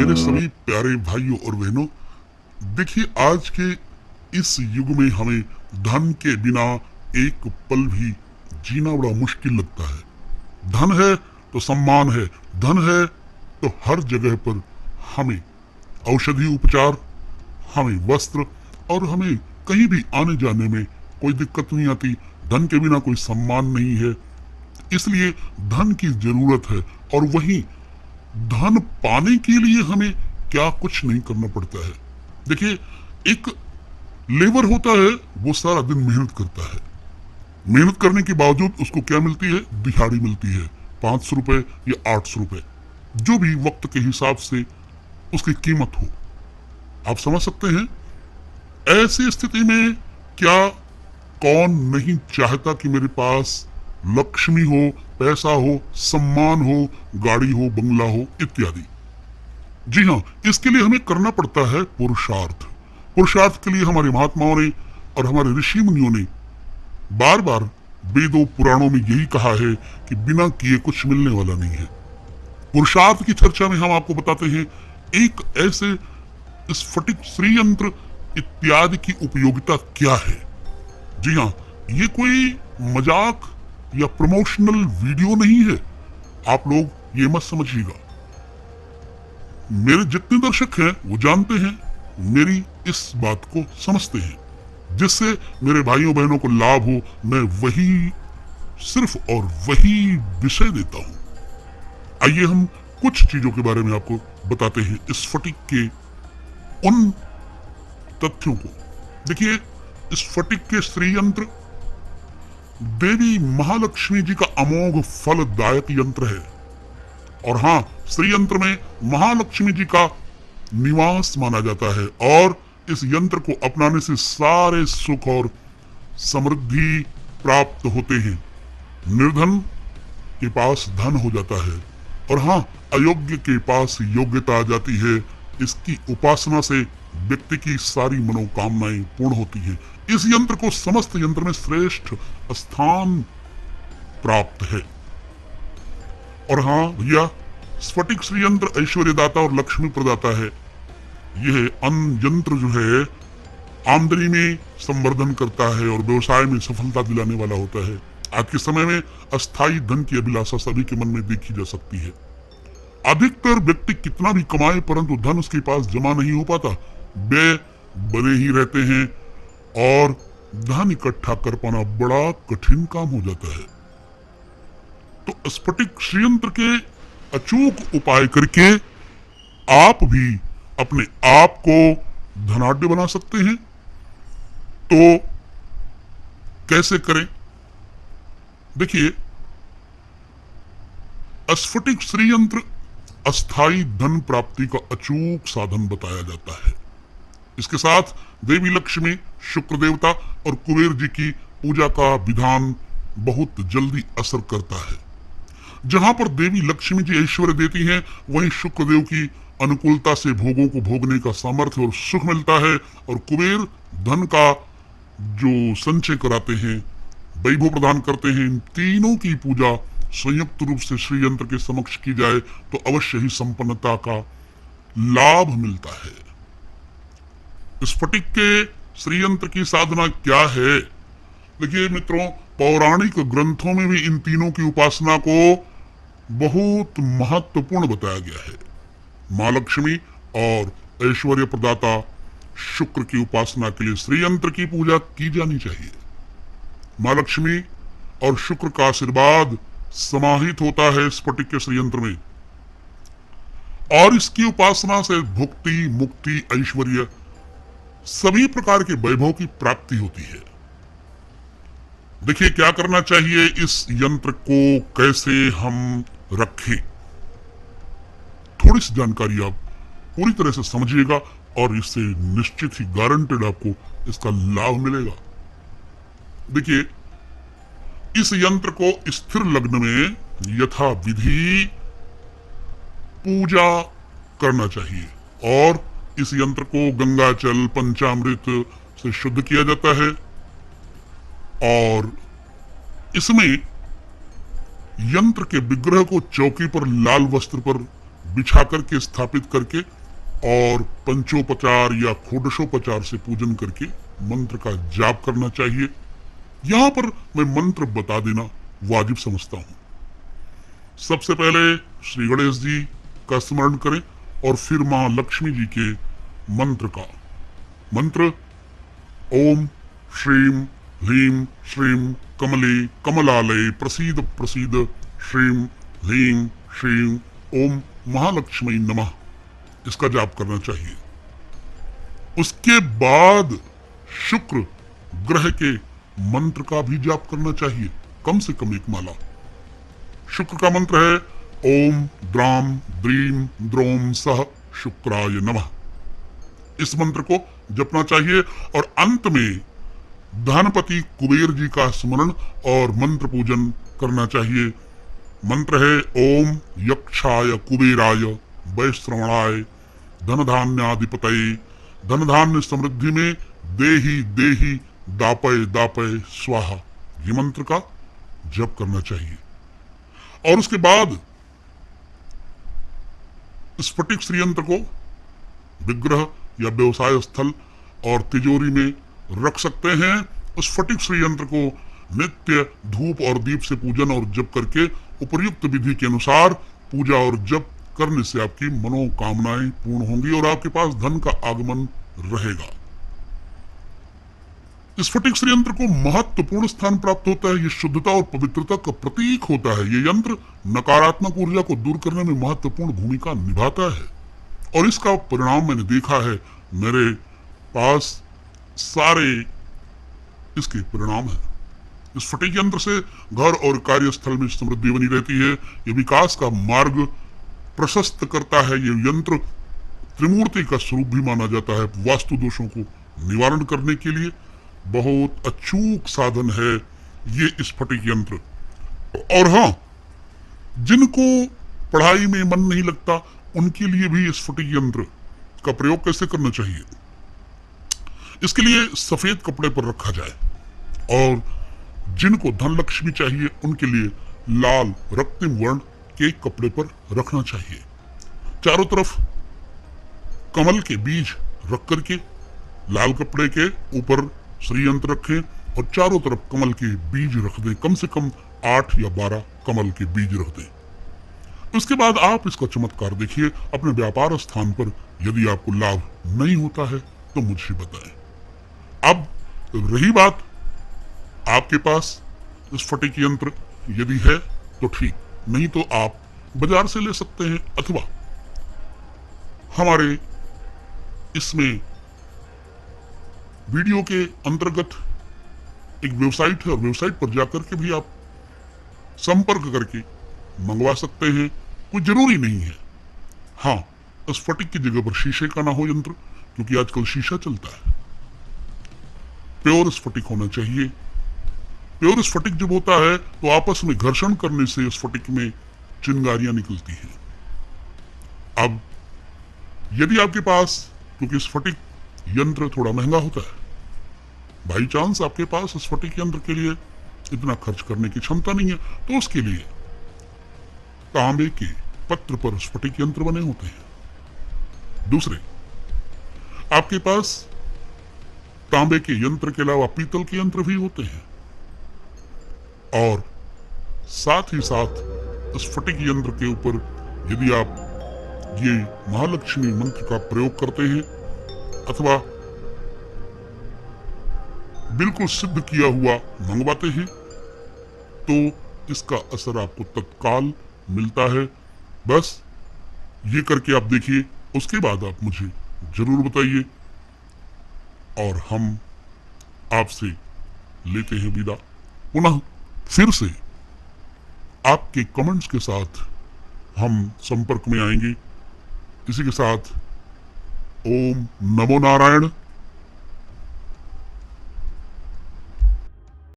मेरे सभी प्यारे भाइयों और बहनों, देखिए आज के इस युग में हमें धन के बिना एक पल भी जीना बड़ा मुश्किल लगता है। धन है तो सम्मान है, धन है तो हर जगह पर हमें औषधि उपचार, हमें वस्त्र और हमें कहीं भी आने जाने में कोई दिक्कत नहीं आती। धन के बिना कोई सम्मान नहीं है, इसलिए धन की जरूरत है। और वहीं धन पाने के लिए हमें क्या कुछ नहीं करना पड़ता है। देखिए, एक लेबर होता है, वो सारा दिन मेहनत करता है। मेहनत करने के बावजूद उसको क्या मिलती है? दिहाड़ी मिलती है, 500 रुपए या 800 रुपए, जो भी वक्त के हिसाब से उसकी कीमत हो। आप समझ सकते हैं, ऐसी स्थिति में क्या कौन नहीं चाहता कि मेरे पास लक्ष्मी हो, पैसा हो, सम्मान हो, गाड़ी हो, बंगला हो इत्यादि। जी हाँ, इसके लिए हमें करना पड़ता है पुरुषार्थ। पुरुषार्थ के लिए हमारे महात्माओं ने और हमारे ऋषि मुनियों ने बार बार वेदों पुराणों में यही कहा है कि बिना किए कुछ मिलने वाला नहीं है। पुरुषार्थ की चर्चा में हम आपको बताते हैं एक ऐसे स्फटिक श्रीयंत्र इत्यादि की उपयोगिता क्या है। जी हाँ, ये कोई मजाक या प्रमोशनल वीडियो नहीं है, आप लोग ये मत समझिएगा। मेरे जितने दर्शक हैं वो जानते हैं, मेरी इस बात को समझते हैं। जिससे मेरे भाइयों बहनों को लाभ हो, मैं वही सिर्फ और वही विषय देता हूं। आइए हम कुछ चीजों के बारे में आपको बताते हैं, स्फटिक के उन तथ्यों को। देखिए, स्फटिक के श्रीयंत्र देवी महालक्ष्मी जी का अमोघ फलदायक यंत्र है। और हाँ, श्रीयंत्र में महालक्ष्मी जी का निवास माना जाता है और इस यंत्र को अपनाने से सारे सुख और समृद्धि प्राप्त होते हैं। निर्धन के पास धन हो जाता है और हाँ, अयोग्य के पास योग्यता आ जाती है। इसकी उपासना से व्यक्ति की सारी मनोकामनाएं पूर्ण होती हैं। इस यंत्र को समस्त यंत्र में श्रेष्ठ स्थान प्राप्त है। और हाँ भैया, स्फटिक श्रीयंत्र ऐश्वर्यदाता और लक्ष्मी प्रदाता है। यह अन्य यंत्र जो है आमदनी में संवर्धन करता है और व्यवसाय में सफलता दिलाने वाला होता है। आज के समय में अस्थायी धन की अभिलाषा सभी के मन में देखी जा सकती है। अधिकतर व्यक्ति कितना भी कमाए परंतु धन उसके पास जमा नहीं हो पाता, व्यय बने ही रहते हैं और धन इकट्ठा कर पाना बड़ा कठिन काम हो जाता है। तो स्फटिक श्रीयंत्र के अचूक उपाय करके आप भी अपने आप को धनाढ्य बना सकते हैं। तो कैसे करें? देखिए, स्फटिक श्रीयंत्र अस्थाई धन प्राप्ति का अचूक साधन बताया जाता है। इसके साथ देवी लक्ष्मी, शुक्र देवता और कुबेर जी की पूजा का विधान बहुत जल्दी असर करता है। जहां पर देवी लक्ष्मी जी ऐश्वर्य देती हैं, वहीं शुक्रदेव की अनुकूलता से भोगों को भोगने का सामर्थ्य और सुख मिलता है और कुबेर धन का जो संचय कराते हैं, वैभव प्रदान करते हैं। इन तीनों की पूजा संयुक्त रूप से श्री यंत्र के समक्ष की जाए तो अवश्य ही संपन्नता का लाभ मिलता है। स्फटिक के श्रीयंत्र की साधना क्या है? देखिए मित्रों, पौराणिक ग्रंथों में भी इन तीनों की उपासना को बहुत महत्वपूर्ण बताया गया है। माँ लक्ष्मी और ऐश्वर्य प्रदाता शुक्र की उपासना के लिए श्रीयंत्र की पूजा की जानी चाहिए। माँ लक्ष्मी और शुक्र का आशीर्वाद समाहित होता है स्फटिक के श्रीयंत्र में और इसकी उपासना से भुक्ति, मुक्ति, ऐश्वर्य सभी प्रकार के वैभव की प्राप्ति होती है। देखिए, क्या करना चाहिए, इस यंत्र को कैसे हम रखें, थोड़ी सी जानकारी आप पूरी तरह से समझिएगा और इससे निश्चित ही गारंटेड आपको इसका लाभ मिलेगा। देखिए, इस यंत्र को स्थिर लग्न में यथा विधि पूजा करना चाहिए और इस यंत्र को गंगा जल, पंचामृत से शुद्ध किया जाता है और इसमें यंत्र के विग्रह को चौकी पर लाल वस्त्र पर बिछा करके, स्थापित करके और पंचोपचार या षोडशोपचार से पूजन करके मंत्र का जाप करना चाहिए। यहां पर मैं मंत्र बता देना वाजिब समझता हूं। सबसे पहले श्री गणेश जी का स्मरण करें और फिर मां लक्ष्मी जी के मंत्र का। मंत्र ओम श्रीम ह्रीम श्रीम कमले कमलालय प्रसीद प्रसीद श्रीम ह्रीम श्रीम ओम महालक्ष्मी नमः, इसका जाप करना चाहिए। उसके बाद शुक्र ग्रह के मंत्र का भी जाप करना चाहिए, कम से कम एक माला। शुक्र का मंत्र है ओम द्राम द्रीम द्रोम सह शुक्राय नमः। इस मंत्र को जपना चाहिए और अंत में धनपति कुबेर जी का स्मरण और मंत्र पूजन करना चाहिए। मंत्र है ओम यक्षाय कुबेराय वैश्रवणाय धन धान्याधिपतये धन धान्य समृद्धि में देही देही दापय दापय स्वाहा। ये मंत्र का जप करना चाहिए। और उसके बाद स्फटिक श्रीयंत्र को विग्रह या व्यवसाय स्थल और तिजोरी में रख सकते हैं। उस स्फटिक श्रीयंत्र को नित्य धूप और दीप से पूजन और जप करके उपर्युक्त विधि के अनुसार पूजा और जप करने से आपकी मनोकामनाएं पूर्ण होंगी और आपके पास धन का आगमन रहेगा। स्फटिक श्रीयंत्र को महत्वपूर्ण स्थान प्राप्त होता है। ये शुद्धता और पवित्रता का प्रतीक होता है। ये यंत्र नकारात्मक ऊर्जा को दूर करने में महत्वपूर्ण भूमिका निभाता है और इसका परिणाम मैंने देखा है। मेरे पास सारे इसके परिणाम है। स्फटिक यंत्र से घर और कार्यस्थल में समृद्धि बनी रहती है। ये विकास का मार्ग प्रशस्त करता है। ये यंत्र त्रिमूर्ति का स्वरूप भी माना जाता है। वास्तु दोषों को निवारण करने के लिए बहुत अचूक साधन है ये स्फटिक यंत्र। और हाँ, जिनको पढ़ाई में मन नहीं लगता उनके लिए भी स्फटिक यंत्र का प्रयोग कैसे करना चाहिए, इसके लिए सफेद कपड़े पर रखा जाए और जिनको धन लक्ष्मी चाहिए उनके लिए लाल रक्तिम वर्ण के कपड़े पर रखना चाहिए। चारों तरफ कमल के बीज रख करके लाल कपड़े के ऊपर श्रीयंत्र रखें और चारों तरफ कमल के बीज रख दें। कम से कम 8 या 12 कमल के बीज रख दें। उसके बाद आप इसका चमत्कार देखिए अपने व्यापार स्थान पर। यदि आपको लाभ नहीं होता है तो मुझे बताएं। अब रही बात आपके पास स्फटिक यंत्र यदि है तो ठीक, नहीं तो आप बाजार से ले सकते हैं अथवा हमारे इसमें वीडियो के अंतर्गत एक वेबसाइट है और वेबसाइट पर जाकर के भी आप संपर्क करके मंगवा सकते हैं। कोई जरूरी नहीं है। हाँ, स्फटिक की जगह पर शीशे का ना हो यंत्र, क्योंकि आजकल शीशा चलता है। प्योर स्फटिक होना चाहिए। प्योर स्फटिक जब होता है तो आपस में घर्षण करने से स्फटिक में चिंगारियां निकलती हैं। अब यदि आपके पास, क्योंकि स्फटिक यंत्र थोड़ा महंगा होता है, बाई चांस आपके पास स्फटिक यंत्र के लिए इतना खर्च करने की क्षमता नहीं है, तो उसके लिए तांबे के पत्र पर स्फटिक यंत्र बने होते हैं। दूसरे, आपके पास तांबे के यंत्र के अलावा पीतल के यंत्र भी होते हैं और साथ ही साथ स्फटिक यंत्र के ऊपर यदि आप ये महालक्ष्मी मंत्र का प्रयोग करते हैं अथवा बिल्कुल सिद्ध किया हुआ मंगवाते हैं तो इसका असर आपको तत्काल मिलता है। बस ये करके आप देखिए, उसके बाद आप मुझे जरूर बताइए और हम आपसे लेते हैं विदा। पुनः फिर से आपके कमेंट्स के साथ हम संपर्क में आएंगे। इसी के साथ ओम नमो नारायण।